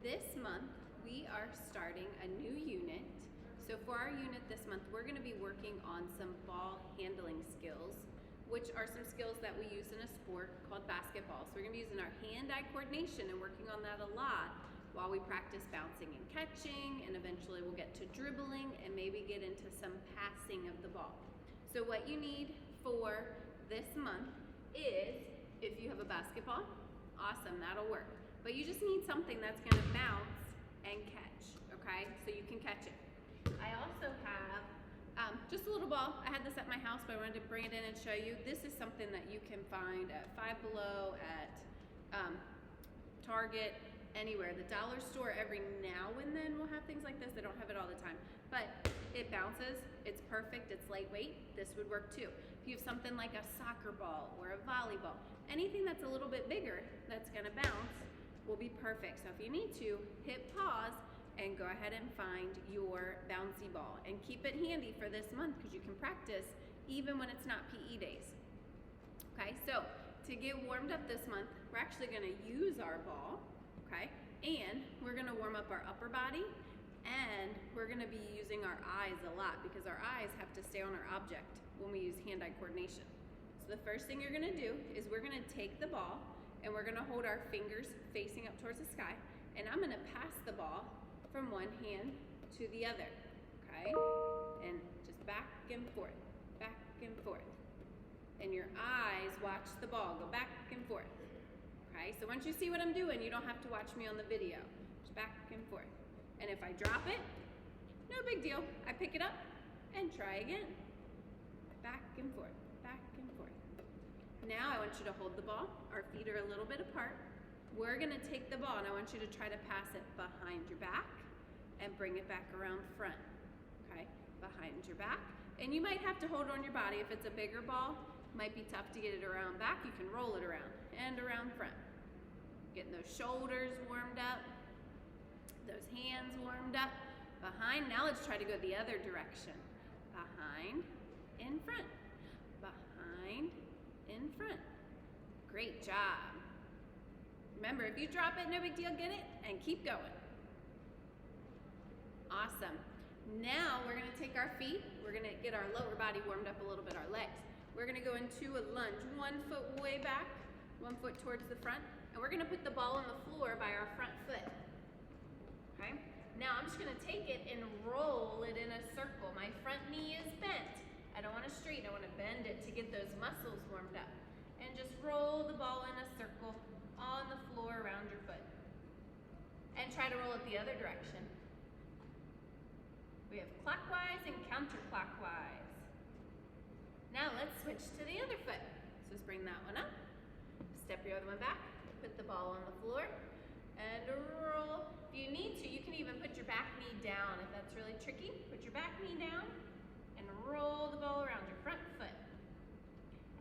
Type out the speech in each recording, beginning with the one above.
This month, we are starting a new unit. So for our unit this month, we're gonna be working on some ball handling skills, which are some skills that we use in a sport called basketball. So we're gonna be using our hand-eye coordination and working on that a lot while we practice bouncing and catching, and eventually we'll get to dribbling and maybe get into some passing of the ball. So what you need for this month is, if you have a basketball, awesome, that'll work. But you just need something that's gonna bounce and catch, okay? So you can catch it. I also have just a little ball. I had this at my house, but I wanted to bring it in and show you. This is something that you can find at Five Below, at Target, anywhere. The dollar store every now and then will have things like this. They don't have it all the time, but it bounces. It's perfect. It's lightweight. This would work too. If you have something like a soccer ball or a volleyball, anything that's a little bit bigger that's gonna bounce will be perfect. So if you need to, hit pause and go ahead and find your bouncy ball and keep it handy for this month because you can practice even when it's not PE days. Okay, so to get warmed up this month, we're actually gonna use our ball, okay? And we're gonna warm up our upper body, and we're gonna be using our eyes a lot because our eyes have to stay on our object when we use hand-eye coordination. So the first thing you're gonna do is we're gonna take the ball and we're gonna hold our fingers facing up towards the sky, and I'm gonna pass the ball from one hand to the other, okay? And just back and forth, back and forth. And your eyes watch the ball go back and forth, okay? So once you see what I'm doing, you don't have to watch me on the video. Just back and forth. And if I drop it, no big deal. I pick it up and try again. Back and forth, back and forth. Now I want you to hold the ball. Our feet are a little bit apart. We're gonna take the ball and I want you to try to pass it behind your back and bring it back around front, okay? Behind your back. And you might have to hold it on your body. If it's a bigger ball, it might be tough to get it around back. You can roll it around and around front. Getting those shoulders warmed up, those hands warmed up. Behind, now let's try to go the other direction. Behind, in front, behind, in front. Great job. Remember, if you drop it, no big deal, get it, and keep going. Awesome. Now we're gonna take our feet, we're gonna get our lower body warmed up a little bit, our legs. We're gonna go into a lunge, 1 foot way back, 1 foot towards the front, and we're gonna put the ball on the floor by our front foot, okay? Now I'm just gonna take it and roll it in a circle. My front knee is bent. I don't wanna straighten, I wanna bend it to get those muscles warmed up. And just roll the ball in a circle on the floor around your foot. And try to roll it the other direction. We have clockwise and counterclockwise. Now let's switch to the other foot. So let's bring that one up. Step your other one back. Put the ball on the floor and roll. If you need to, you can even put your back knee down. If that's really tricky, put your back knee down and roll the ball around your front foot.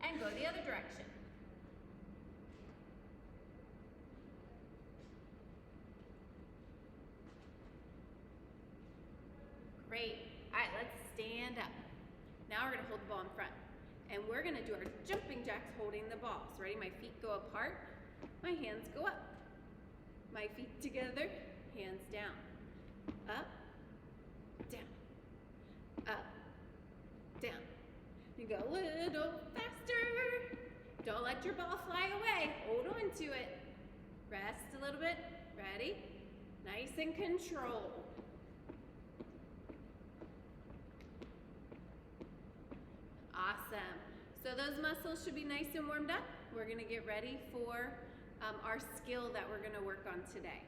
And go the other direction. Great. All right, let's stand up. Now we're gonna hold the ball in front. And we're gonna do our jumping jacks holding the ball. So ready, my feet go apart, my hands go up. My feet together, hands down. Up, down, up, down. You go a little faster. Don't let your ball fly away. Hold on to it. Rest a little bit. Ready? Nice and controlled. Awesome. So those muscles should be nice and warmed up. We're gonna get ready for our skill that we're gonna work on today.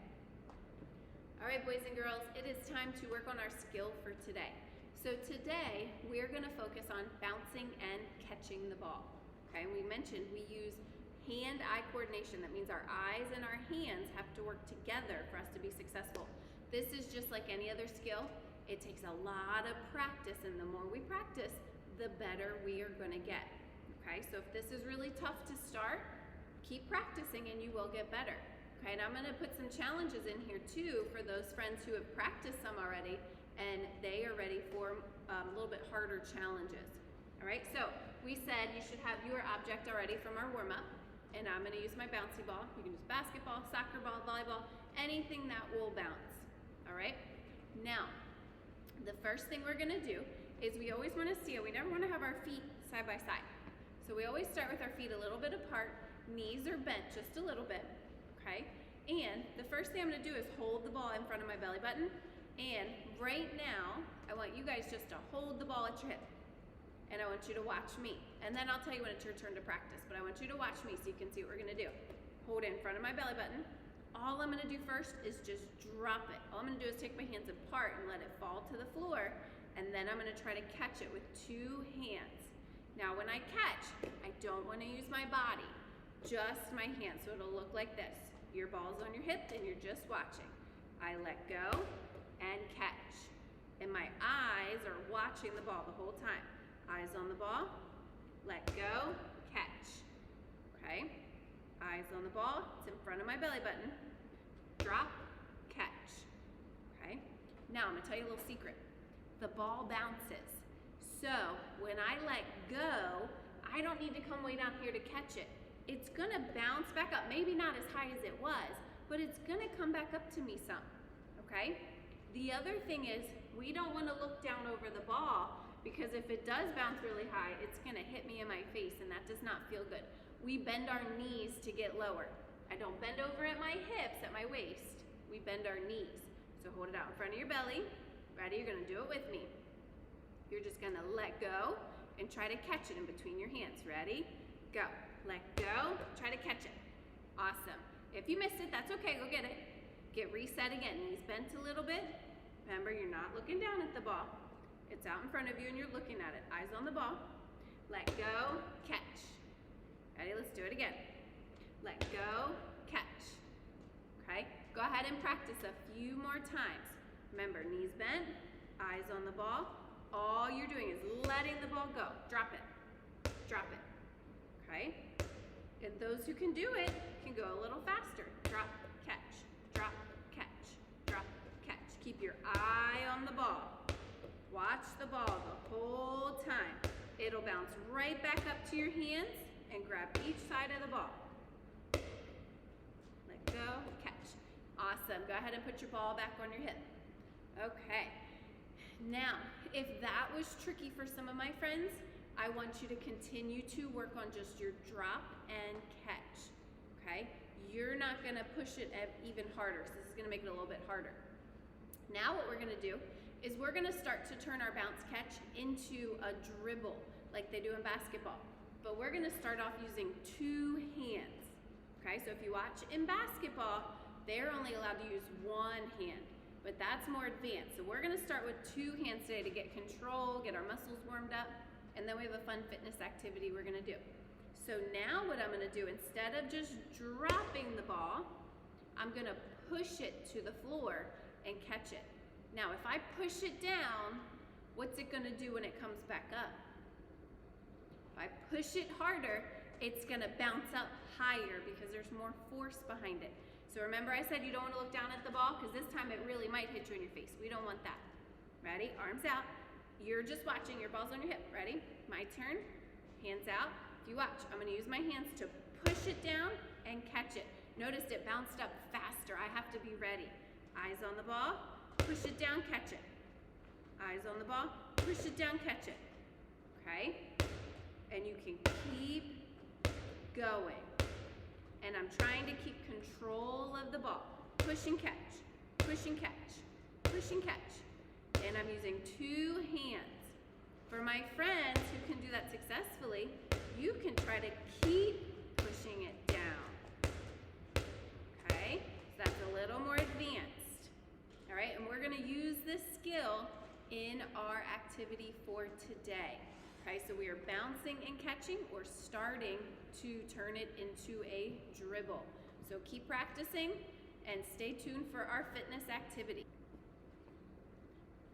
All right, boys and girls, it is time to work on our skill for today. So today, we're gonna focus on bouncing and catching the ball. Okay, and we mentioned we use hand-eye coordination. That means our eyes and our hands have to work together for us to be successful. This is just like any other skill. It takes a lot of practice, and the more we practice, the better we are gonna get. Okay, so if this is really tough to start, keep practicing and you will get better. Okay, and I'm gonna put some challenges in here too for those friends who have practiced some already and they are ready for a little bit harder challenges. All right, so we said you should have your object already from our warm-up, and I'm gonna use my bouncy ball. You can use basketball, soccer ball, volleyball, anything that will bounce, all right? Now, the first thing we're gonna do is we always wanna see it. We never wanna have our feet side by side. So we always start with our feet a little bit apart, knees are bent just a little bit, okay? And the first thing I'm gonna do is hold the ball in front of my belly button. And right now, I want you guys just to hold the ball at your hip. And I want you to watch me. And then I'll tell you when it's your turn to practice, but I want you to watch me so you can see what we're gonna do. Hold it in front of my belly button. All I'm gonna do first is just drop it. All I'm gonna do is take my hands apart and let it fall to the floor, and then I'm gonna try to catch it with 2 hands. Now when I catch, I don't wanna use my body, just my hands, so it'll look like this. Your ball's on your hip and you're just watching. I let go and catch. And my eyes are watching the ball the whole time. Eyes on the ball, let go, catch, okay? Eyes on the ball, it's in front of my belly button, drop, catch, okay? Now I'm gonna tell you a little secret. The ball bounces. So when I let go, I don't need to come way down here to catch it. It's gonna bounce back up, maybe not as high as it was, but it's gonna come back up to me some, okay? The other thing is, we don't wanna look down over the ball, because if it does bounce really high, it's gonna hit me in my face, and that does not feel good. We bend our knees to get lower. I don't bend over at my hips, at my waist. We bend our knees. So hold it out in front of your belly. Ready? You're gonna do it with me. You're just gonna let go and try to catch it in between your hands. Ready? Go. Let go, try to catch it. Awesome. If you missed it, that's okay, go get it. Get reset again, knees bent a little bit. Remember, you're not looking down at the ball. It's out in front of you and you're looking at it. Eyes on the ball. Let go, catch. Ready, let's do it again. Let go, catch. Okay, go ahead and practice a few more times. Remember, knees bent, eyes on the ball. All you're doing is letting the ball go. Drop it, drop it, okay? And those who can do it can go a little faster. Drop, catch, drop, catch, drop, catch. Keep your eye on the ball. Watch the ball the whole time. It'll bounce right back up to your hands and grab each side of the ball. Let go, catch. Awesome, go ahead and put your ball back on your hip. Okay, now, if that was tricky for some of my friends, I want you to continue to work on just your drop and catch, okay? You're not gonna push it even harder, so this is gonna make it a little bit harder. Now what we're gonna do is we're gonna start to turn our bounce catch into a dribble, like they do in basketball. But we're gonna start off using 2 hands, okay? So if you watch in basketball, they're only allowed to use 1 hand, but that's more advanced. So we're gonna start with 2 hands today to get control, get our muscles warmed up, and then we have a fun fitness activity we're gonna do. So now what I'm gonna do, instead of just dropping the ball, I'm gonna push it to the floor and catch it. Now, if I push it down, what's it gonna do when it comes back up? If I push it harder, it's gonna bounce up higher because there's more force behind it. So remember I said you don't wanna look down at the ball, because this time it really might hit you in your face. We don't want that. Ready? Arms out. You're just watching, your ball's on your hip. Ready? My turn. Hands out. If you watch, I'm gonna use my hands to push it down and catch it. Notice it bounced up faster. I have to be ready. Eyes on the ball, push it down, catch it. Eyes on the ball, push it down, catch it. Okay? And you can keep going. And I'm trying to keep control of the ball. Push and catch, push and catch, push and catch. And I'm using 2 hands. For my friends who can do that successfully, you can try to keep pushing it down. Okay? So that's a little more advanced. All right, and we're gonna use this skill in our activity for today. Okay, so we are bouncing and catching, or starting to turn it into a dribble. So keep practicing and stay tuned for our fitness activity.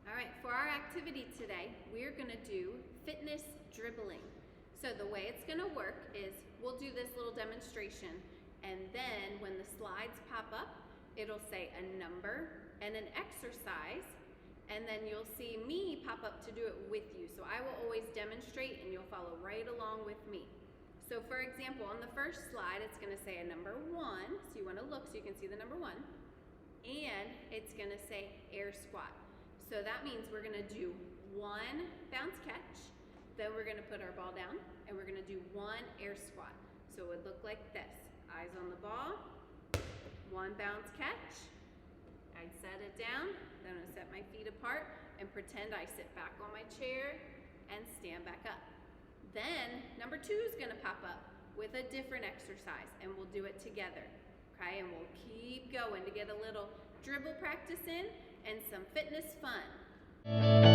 All right, for our activity today, we're gonna do fitness dribbling. So the way it's gonna work is we'll do this little demonstration, and then when the slides pop up, it'll say a number and an exercise, and then you'll see me pop up to do it with you. So I will always demonstrate and you'll follow right along with me. So for example, on the first slide, it's gonna say a number 1. So you wanna look so you can see the number 1. and it's gonna say air squat. So that means we're gonna do one bounce catch, then we're gonna put our ball down, and we're gonna do one air squat. So it would look like this. Eyes on the ball, one bounce catch, I'd set it down, then I'm gonna set my feet apart and pretend I sit back on my chair and stand back up. Then number 2 is gonna pop up with a different exercise, and we'll do it together, okay? And we'll keep going to get a little dribble practice in and some fitness fun.